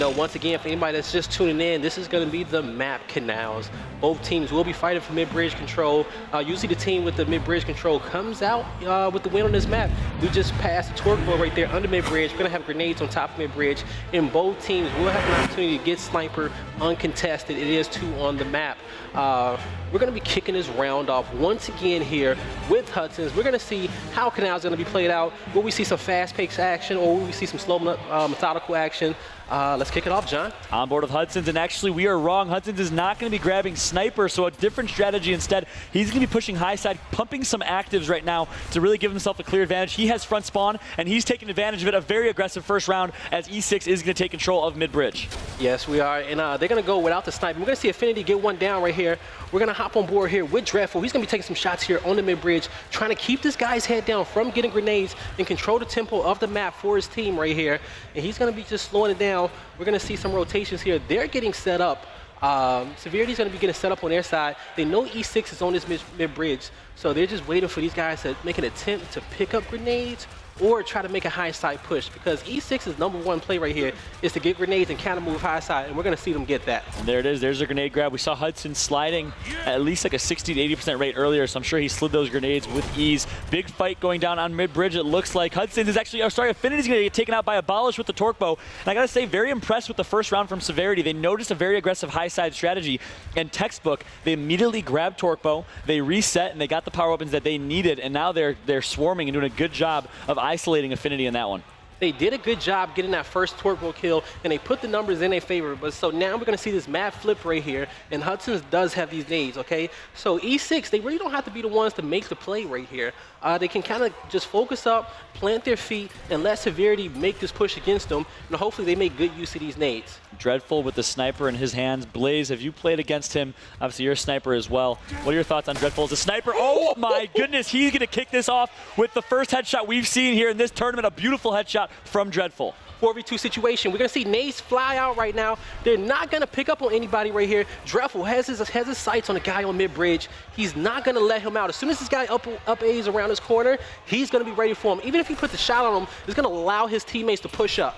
know, once again, for anybody that's just tuning in, this is going to be the map canals. Both teams will be fighting for mid-bridge control. Usually the team with the mid-bridge control comes out with the win on this map. We just passed the torque ball right there under mid-bridge. We're going to have grenades on top of mid-bridge, and both teams will have an opportunity to get sniper uncontested. It is 2 on the map. We're going to be kicking this round off once again here with Hudson's. We're going to see how Canal is going to be played out. Will we see some fast-paced action, or will we see some slow, methodical action? Let's kick it off, John. On board with Hudson's, and actually we are wrong. Hudson's is not going to be grabbing sniper, so a different strategy instead. He's going to be pushing high side, pumping some actives right now to really give himself a clear advantage. He has front spawn, and he's taking advantage of it. A very aggressive first round as E6 is going to take control of mid-bridge. Yes, we are, and they're going to go without the sniper. We're going to see Affinity get one down right here. We're going to hop on board here with Dreadful. He's going to be taking some shots here on the mid-bridge, trying to keep this guy's head down from getting grenades and control the tempo of the map for his team right here. And he's going to be just slowing it down. We're going to see some rotations here. They're getting set up. Severity's going to be getting set up on their side. They know E6 is on this mid-bridge, so they're just waiting for these guys to make an attempt to pick up grenades or try to make a high side push, because E6's #1 play right here is to get grenades and counter move high side, and we're going to see them get that. And there it is. There's a grenade grab. We saw Hudson sliding at least like a 60 to 80% rate earlier, so I'm sure he slid those grenades with ease. Big fight going down on mid-bridge. It looks like Hudson is actually, Affinity's going to get taken out by Abolish with the torque bow. And I got to say, very impressed with the first round from Severity. They noticed a very aggressive high side strategy, and textbook, they immediately grabbed torque bow, they reset, and they got the power weapons that they needed, and now they're swarming and doing a good job of isolating Affinity in that one. They did a good job getting that first torque bow kill, and they put the numbers in their favor. But so now we're going to see this mad flip right here, and Hudson's does have these nades, okay? So E6, they really don't have to be the ones to make the play right here. They can kind of just focus up, plant their feet, and let Severity make this push against them, and hopefully they make good use of these nades. Dreadful with the sniper in his hands. Blaze, have you played against him? Obviously, you're a sniper as well. What are your thoughts on Dreadful as a sniper? Oh my goodness, he's going to kick this off with the first headshot we've seen here in this tournament. A beautiful headshot from Dreadful. 4v2 situation. We're going to see nades fly out right now. They're not going to pick up on anybody right here. Dreadful has his sights on a guy on mid-bridge. He's not going to let him out. As soon as this guy up A's around his corner, he's going to be ready for him. Even if he puts a shot on him, it's going to allow his teammates to push up.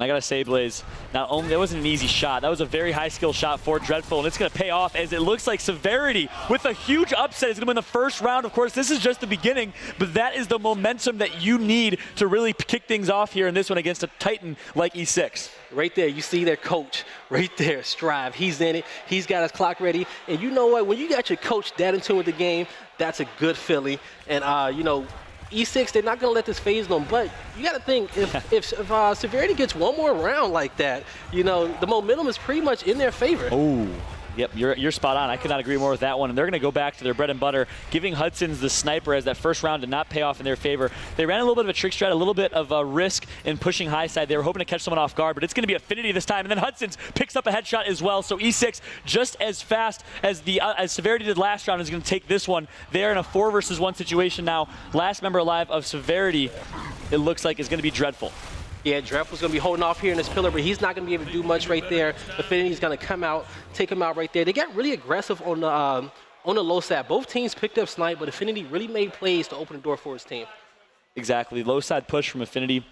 I gotta say, Blaze, not only that wasn't an easy shot, that was a very high skill shot for Dreadful, and it's gonna pay off as it looks like Severity with a huge upset is gonna win the first round. Of course, this is just the beginning, but that is the momentum that you need to really kick things off here in this one against a Titan like E6. Right there, you see their coach right there, Strive. He's in it. He's got his clock ready. And you know what? When you got your coach that in tune with the game, that's a good feeling. And, you know, E6, they're not going to let this phase them, but you got to think, if Severity gets one more round like that, you know, the momentum is pretty much in their favor. Oh, yep, you're spot on. I could not agree more with that one. And they're going to go back to their bread and butter, giving Hudson's the sniper as that first round did not pay off in their favor. They ran a little bit of a trick strat, a little bit of a risk in pushing high side. They were hoping to catch someone off guard, but it's going to be Affinity this time. And then Hudson's picks up a headshot as well. So E6, just as fast as as Severity did last round, is going to take this one. They're in a 4 versus 1 situation now. Last member alive of Severity, it looks like, is going to be Dreadful. Yeah, Dreadful's going to be holding off here in this pillar, but he's not going to be able to do much right there. Affinity's going to come out, take him out right there. They got really aggressive on the low side. Both teams picked up snipe, but Affinity really made plays to open the door for his team. Exactly. Low side push from Affinity.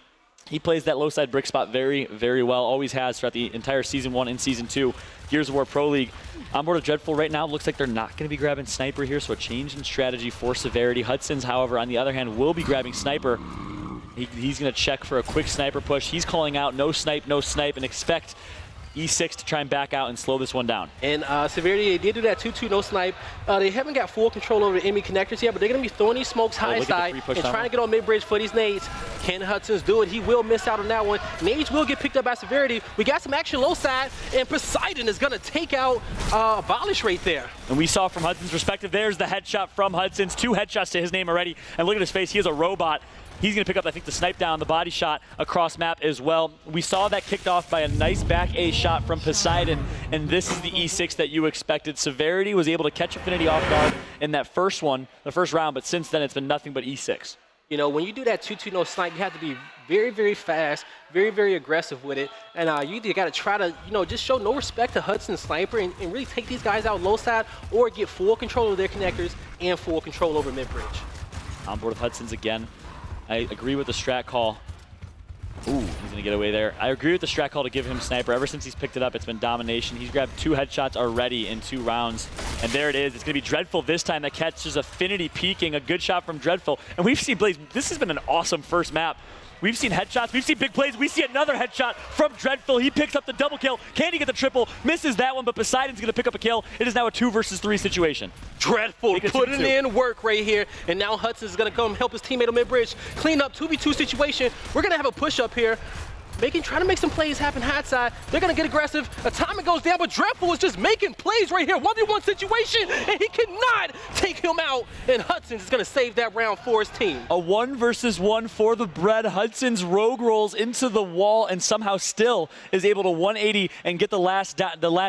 He plays that low side brick spot very, very well. Always has throughout the entire Season 1 and Season 2. Gears of War Pro League. On board of Dreadful right now. Looks like they're not going to be grabbing sniper here, so a change in strategy for Severity. Hudson's, however, on the other hand, will be grabbing sniper. He's going to check for a quick sniper push. He's calling out no snipe, and expect E6 to try and back out and slow this one down. And Severity, they did do that 2-2 no snipe. They haven't got full control over the enemy connectors yet, but they're going to be throwing these smokes high side and trying to get on mid-bridge for these nades. Can Hudson's do it? He will miss out on that one. Nades will get picked up by Severity. We got some action low side, and Poseidon is going to take out Abolish right there. And we saw from Hudson's perspective, there's the headshot from Hudson's. 2 headshots to his name already. And look at his face. He is a robot. He's going to pick up, I think, the snipe down, the body shot across map as well. We saw that kicked off by a nice back A shot from Poseidon, and this is the E6 that you expected. Severity was able to catch Affinity off guard in that first one, the first round, but since then it's been nothing but E6. You know, when you do that 2-2 no snipe, you have to be very, very fast, very, very aggressive with it. And you either got to try to, you know, just show no respect to Hudson's sniper and really take these guys out low side, or get full control of their connectors and full control over mid-bridge. On board with Hudson's again. I agree with the strat call. Ooh, he's going to get away there. I agree with the strat call to give him sniper. Ever since he's picked it up, it's been domination. He's grabbed 2 headshots already in 2 rounds. And there it is. It's going to be Dreadful this time that catches Affinity peeking. A good shot from Dreadful. And we've seen Blaze. This has been an awesome first map. We've seen headshots, we've seen big plays, we see another headshot from Dreadful. He picks up the double kill. Can he get the triple? Misses that one, but Poseidon's gonna pick up a kill. It is now a 2 versus 3 situation. Dreadful putting in work right here, and now Hudson's gonna come help his teammate on mid-bridge clean up 2v2 situation. We're gonna have a push-up here. Trying to make some plays happen hot side. They're gonna get aggressive. Atomic goes down, but Dreadful is just making plays right here. 1v1 situation, and he cannot take him out. And Hudson's is gonna save that round for his team. A 1 versus 1 for the bread. Hudson's rogue rolls into the wall and somehow still is able to 180 and get the last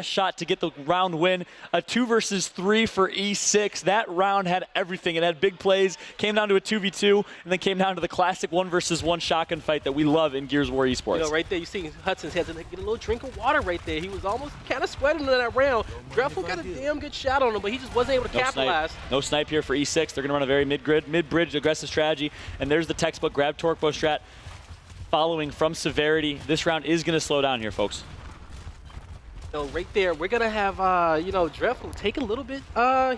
shot to get the round win. A 2 versus 3 for E6. That round had everything. It had big plays, came down to a 2v2, and then came down to the classic 1 versus 1 shotgun fight that we love in Gears of War Esports. You know, right there, you see Hudson's had to get a little drink of water right there. He was almost kind of sweating in that round. Dreadful got a damn good shot on him, but he just wasn't able to capitalize. No snipe here for E6. They're going to run a very mid-bridge aggressive strategy. And there's the textbook grab torque bow strat following from Severity. This round is going to slow down here, folks. Right there, we're going to have, Dreadful take a little bit.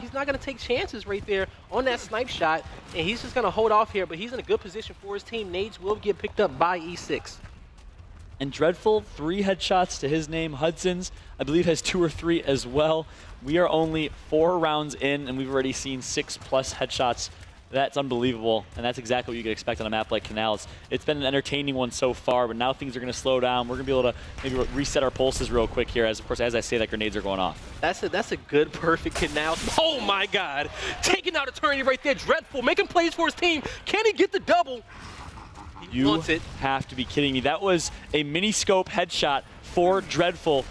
He's not going to take chances right there on that snipe shot, and he's just going to hold off here, but he's in a good position for his team. Nades will get picked up by E6. And Dreadful, 3 headshots to his name. Hudson's, I believe, has 2 or 3 as well. We are only 4 rounds in, and we've already seen 6+ headshots. That's unbelievable, and that's exactly what you could expect on a map like Canals. It's been an entertaining one so far, but now things are going to slow down. We're going to be able to maybe reset our pulses real quick here, as of course, as I say that, grenades are going off. That's a good, perfect Canals. Oh my God, taking out Eternity right there. Dreadful, making plays for his team. Can he get the double? You have to be kidding me. That was a mini-scope headshot for Dreadful,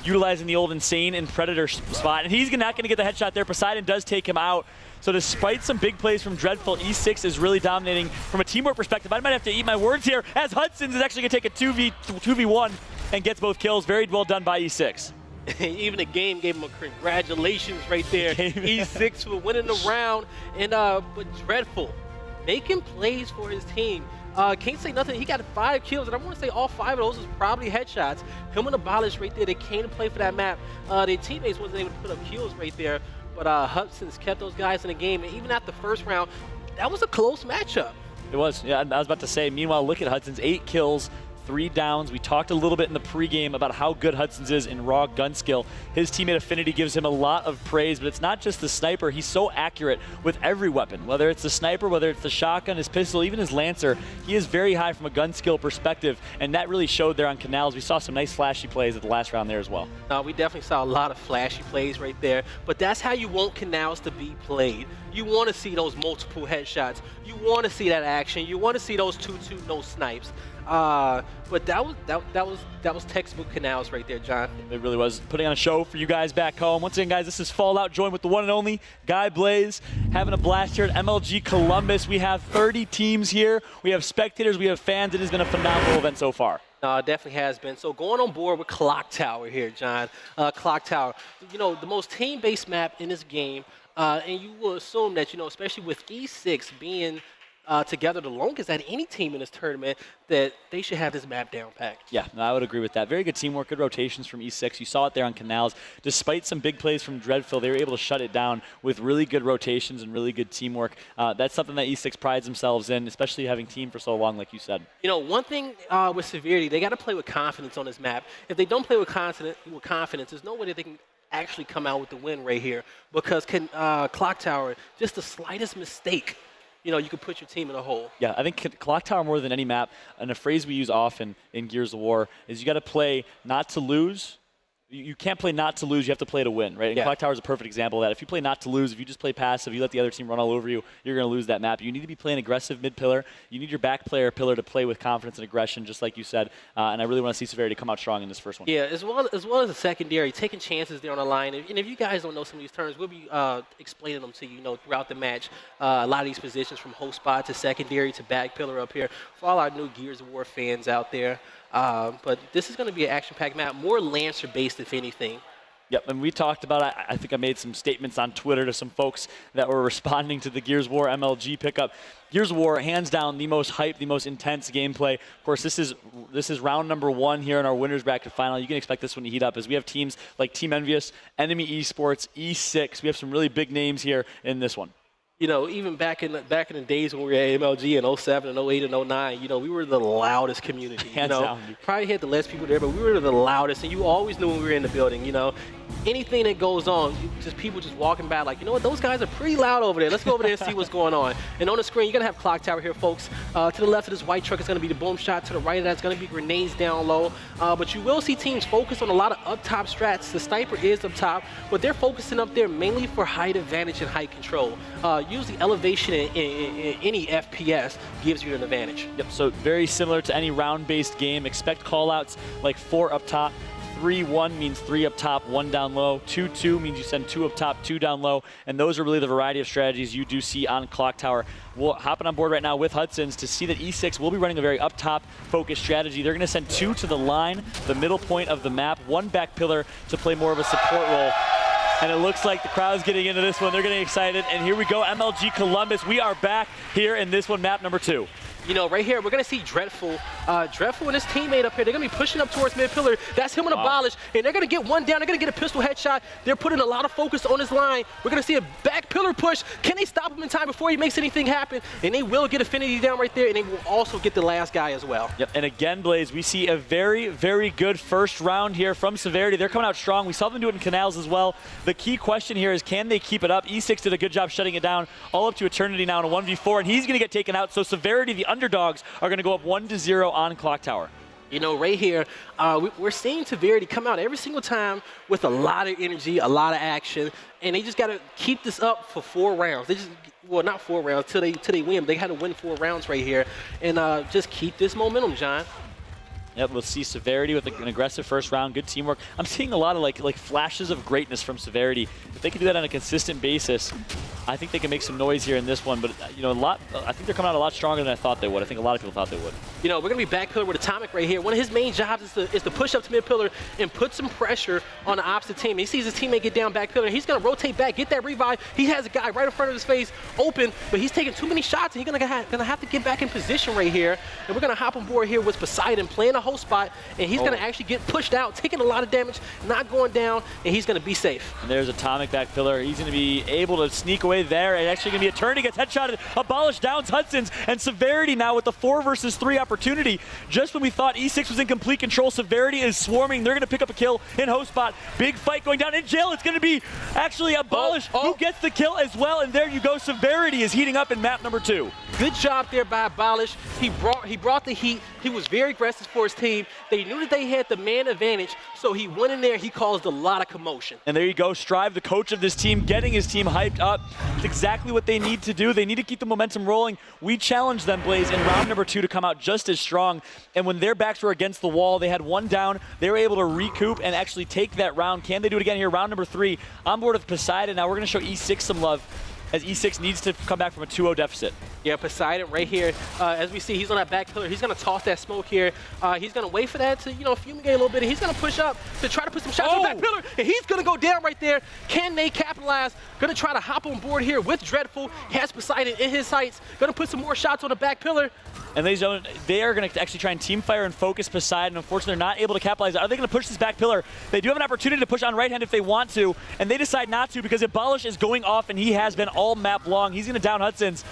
utilizing the old Insane and Predator spot. And he's not going to get the headshot there. Poseidon does take him out. So despite some big plays from Dreadful, E6 is really dominating from a teamwork perspective. I might have to eat my words here, as Hudson's is actually going to take a 2v1 and gets both kills. Very well done by E6. Even the game gave him a congratulations right there. E6 for winning the round. And but Dreadful making plays for his team. Can't say nothing. He got 5 kills, and I want to say all 5 of those was probably headshots. Him and Abolish right there, they came to play for that map. Their teammates wasn't able to put up kills right there, but Hudson's kept those guys in the game. And even after the first round, that was a close matchup. It was. Yeah, I was about to say, meanwhile, look at Hudson's 8 kills, 3 downs. We talked a little bit in the pregame about how good Hudson's is in raw gun skill. His teammate Affinity gives him a lot of praise, but it's not just the sniper. He's so accurate with every weapon, whether it's the sniper, whether it's the shotgun, his pistol, even his Lancer. He is very high from a gun skill perspective, and that really showed there on Canals. We saw some nice flashy plays at the last round there as well. We definitely saw a lot of flashy plays right there, but that's how you want Canals to be played. You want to see those multiple headshots. You want to see that action. You want to see those 2-2 no snipes. But that was textbook Canals right there, John. It really was. Putting on a show for you guys back home. Once again, guys, this is Fallout, joined with the one and only Guy Blaze, having a blast here at MLG Columbus. We have 30 teams here. We have spectators. We have fans. It has been a phenomenal event so far. It definitely has been. So going on board with Clock Tower here, John. Clock Tower, the most team-based map in this game. And you will assume that, especially with E6 being together the longest at any team in this tournament, that they should have this map down packed. Yeah, I would agree with that. Very good teamwork, good rotations from E6. You saw it there on Canals. Despite some big plays from Dreadful, they were able to shut it down with really good rotations and really good teamwork. That's something that E6 prides themselves in, especially having teamed for so long, like you said. One thing with Severity, they got to play with confidence on this map. If they don't play with confidence, there's no way that they can actually come out with the win right here, because Clock Tower, just the slightest mistake, you could put your team in a hole. Yeah, I think Clock Tower, more than any map, and a phrase we use often in Gears of War, is you got to play not to lose. You can't play not to lose, you have to play to win, right? And Clock Tower is a perfect example of that. If you play not to lose, if you just play passive, you let the other team run all over you, you're going to lose that map. You need to be playing aggressive mid-pillar. You need your back pillar to play with confidence and aggression, just like you said. And I really want to see Severity come out strong in this first one. Yeah, as well as the secondary, taking chances there on the line. And if you guys don't know some of these terms, we'll be explaining them to you, throughout the match. A lot of these positions, from host spot to secondary to back pillar up here, for all our new Gears of War fans out there. But this is going to be an action-packed map, more Lancer-based, if anything. Yep, and we talked about it. I think I made some statements on Twitter to some folks that were responding to the Gears of War MLG pickup. Gears of War, hands down, the most hype, the most intense gameplay. Of course, this is round number 1 here in our winners bracket final. You can expect this one to heat up as we have teams like Team Envious, Enemy Esports, E6. We have some really big names here in this one. You know, even back in the days when we were at MLG in 07 and 08 and 09, you know, we were the loudest community. Hands down. Probably had the less people there, but we were the loudest, and you always knew when we were in the building, you know. Anything that goes on, just people just walking by like, you know what, those guys are pretty loud over there. Let's go over there and see what's going on. And on the screen, you're going to have Clock Tower here, folks. To the left of this white truck is going to be the boom shot. To the right of that is going to be grenades down low. But you will see teams focus on a lot of up-top strats. The sniper is up top, but they're focusing up there mainly for height advantage and height control. Usually elevation in any FPS gives you an advantage. Yep, so very similar to any round-based game. Expect callouts like 4 up top. 3-1 means 3 up top, 1 down low. 2-2 means you send 2 up top, 2 down low. And those are really the variety of strategies you do see on Clock Tower. We're hopping on board right now with Hudson's to see that E6 will be running a very up top focused strategy. They're going to send 2 to the line, the middle point of the map, 1 back pillar to play more of a support role. And it looks like the crowd's getting into this one. They're getting excited. And here we go, MLG Columbus. We are back here in this one, map number 2. You know, right here, we're going to see Dreadful. Dreadful and his teammate up here, they're going to be pushing up towards mid pillar. That's him on Abolish, and they're going to get one down. They're going to get a pistol headshot. They're putting a lot of focus on his line. We're going to see a back pillar push. Can they stop him in time before he makes anything happen? And they will get Affinity down right there, and they will also get the last guy as well. Yep, and again, Blaze, we see a very, very good first round here from Severity. They're coming out strong. We saw them do it in Canals as well. The key question here is, can they keep it up? E6 did a good job shutting it down all up to Eternity now in a 1v4, and he's going to get taken out. So Severity, the underdogs, are going to go up 1-0 on Clock Tower. You know, right here, we're seeing Severity come out every single time with a lot of energy, a lot of action, and they just got to keep this up for 4 rounds. They just, well, not 4 rounds, till they win. They had to win 4 rounds right here, and just keep this momentum, John. Yep, we'll see Severity with an aggressive first round, good teamwork. I'm seeing a lot of like flashes of greatness from Severity. If they can do that on a consistent basis, I think they can make some noise here in this one. But you know, I think they're coming out a lot stronger than I thought they would. I think a lot of people thought they would. You know, we're gonna be back pillar with Atomic right here. One of his main jobs is to push up to mid pillar and put some pressure on the opposite team. He sees his teammate get down back pillar, and he's gonna rotate back, get that revive. He has a guy right in front of his face, open, but he's taking too many shots, and he's gonna have to get back in position right here. And we're gonna hop on board here with Poseidon playing a host spot, and he's gonna actually get pushed out, taking a lot of damage, not going down, and he's gonna be safe. And there's Atomic back pillar. He's gonna be able to sneak away there, and actually gonna be a turn. He gets headshotted. Abolish downs Hudson's, and Severity now with the 4 versus 3 opportunity. Just when we thought E6 was in complete control, Severity is swarming. They're gonna pick up a kill in host spot. Big fight going down in jail. It's gonna be actually Abolish who gets the kill as well, and there you go. Severity is heating up in map number 2. Good job there by Abolish. He brought the heat. He was very aggressive for his team. They knew that they had the man advantage, so he went in there. He caused a lot of commotion. And there you go, Strive, the coach of this team, getting his team hyped up. It's exactly what they need to do. They need to keep the momentum rolling. We challenged them, Blaze, in round number 2 to come out just as strong. And when their backs were against the wall, they had 1 down. They were able to recoup and actually take that round. Can they do it again here? Round number 3 on board with Poseidon. Now we're going to show E6 some love, as E6 needs to come back from a 2-0 deficit. Yeah, Poseidon right here. As we see, he's on that back pillar. He's going to toss that smoke here. He's going to wait for that to, you know, fumigate a little bit. And he's going to push up to try to put some shots on the back pillar. And he's going to go down right there. Can they capitalize? Going to try to hop on board here with Dreadful. Has Poseidon in his sights. Going to put some more shots on the back pillar. And they are going to actually try and team fire and focus Poseidon. Unfortunately, they're not able to capitalize. Are they going to push this back pillar? They do have an opportunity to push on right hand if they want to, and they decide not to because Abolish is going off, and he has been all map long. He's going to down Hudson's.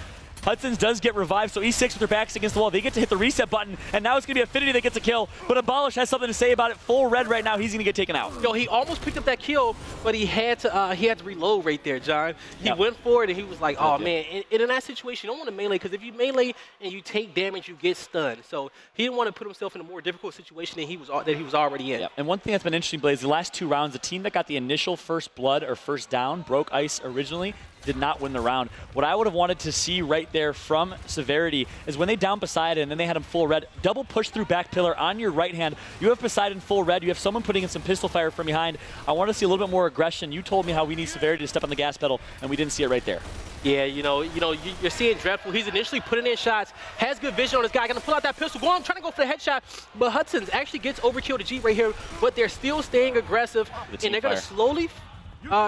Hudson's does get revived, so E6 with their backs against the wall. They get to hit the reset button, and now it's going to be Affinity that gets a kill. But Abolish has something to say about it. Full red right now. He's going to get taken out. Yo, he almost picked up that kill, but he had to reload right there, John. He went for it, and he was like, oh, man. And in that situation, you don't want to melee, because if you melee and you take damage, you get stunned. So he didn't want to put himself in a more difficult situation than he was already in. Yep. And one thing that's been interesting, Blaze, the last 2 rounds, the team that got the initial first blood or first down broke ice originally. did not win the round. What I would have wanted to see right there from Severity is when they down Poseidon and then they had him full red, double push through back pillar on your right hand. You have Poseidon full red. You have someone putting in some pistol fire from behind. I want to see a little bit more aggression. You told me how we need Severity to step on the gas pedal, and we didn't see it right there. Yeah, you're seeing Dreadful. He's initially putting in shots, has good vision on this guy, gonna pull out that pistol, trying to go for the headshot, but Hudson's actually gets overkill to G right here, but they're still staying aggressive, and they're gonna slowly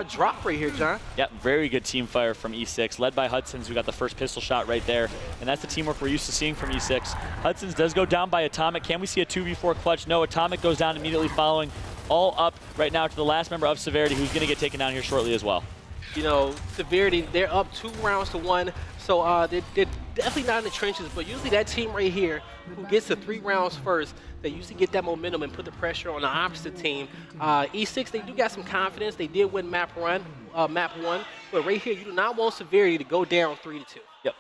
drop right here, John. Yep, very good team fire from E6, led by Hudson's, who got the first pistol shot right there, and that's the teamwork we're used to seeing from E6. Hudson's does go down by Atomic. Can we see a 2v4 clutch? No, Atomic goes down immediately following, all up right now to the last member of Severity, who's gonna get taken down here shortly as well. Severity, they're up 2 rounds to 1, so they're definitely not in the trenches, but usually that team right here who gets the 3 rounds first, they usually get that momentum and put the pressure on the opposite team. E6, they do got some confidence. They did win map 1, but right here, you do not want Severity to go down 3-2. Yep,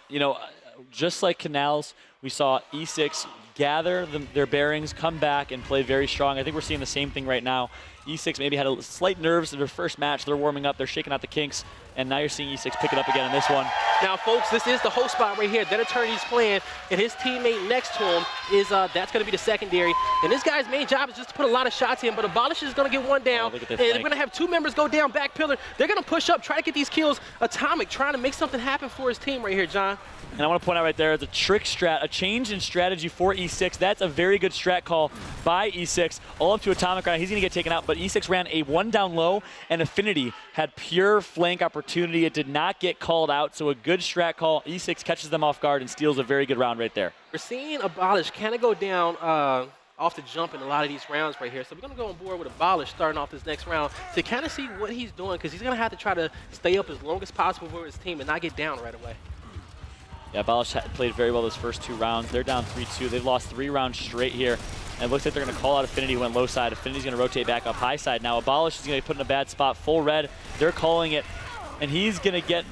just like Canals, we saw E6 gather their bearings, come back, and play very strong. I think we're seeing the same thing right now. E6 maybe had a slight nerves in their first match. They're warming up. They're shaking out the kinks. And now you're seeing E6 pick it up again in this one. Now, folks, this is the host spot right here that Eternity's playing, and his teammate next to him is that's going to be the secondary. And this guy's main job is just to put a lot of shots in, but Abolish is going to get one down. And they're going to have 2 members go down back pillar. They're going to push up, try to get these kills. Atomic trying to make something happen for his team right here, John. And I want to point out right there, the trick strat, a change in strategy for E6. That's a very good strat call by E6. All up to Atomic right now. He's going to get taken out, but E6 ran a 1 down low, and Affinity had pure flank opportunity. It did not get called out, so a good strat call. E6 catches them off guard and steals a very good round right there. We're seeing Abolish kind of go down off the jump in a lot of these rounds right here. So we're going to go on board with Abolish starting off this next round to kind of see what he's doing, because he's going to have to try to stay up as long as possible for his team and not get down right away. Yeah, Abolish played very well those first 2 rounds. They're down 3-2. They've lost 3 rounds straight here. And it looks like they're going to call out Affinity, who went low side. Affinity's going to rotate back up high side. Now Abolish is going to be put in a bad spot. Full red. They're calling it. And he's going to get...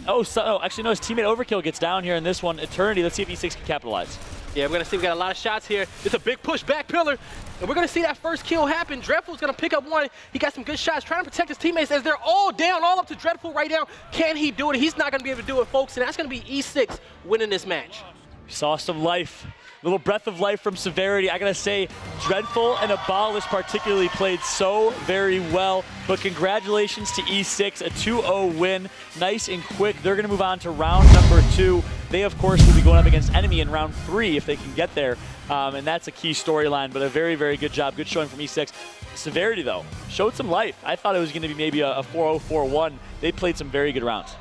actually, no, his teammate Overkill gets down here in this one. Eternity, let's see if E6 can capitalize. Yeah, we're going to see we got a lot of shots here. It's a big push back pillar. And we're going to see that first kill happen. Dreadful's going to pick up one. He got some good shots, trying to protect his teammates as they're all down, all up to Dreadful right now. Can he do it? He's not going to be able to do it, folks. And that's going to be E6 winning this match. We saw some life. Little breath of life from Severity. I gotta say, Dreadful and Abolish particularly played so very well. But congratulations to E6, a 2-0 win. Nice and quick. They're gonna move on to round number 2. They, of course, will be going up against Enemy in round 3 if they can get there. And that's a key storyline, but a very, very good job. Good showing from E6. Severity, though, showed some life. I thought it was gonna be maybe a 4-0, 4-1. They played some very good rounds.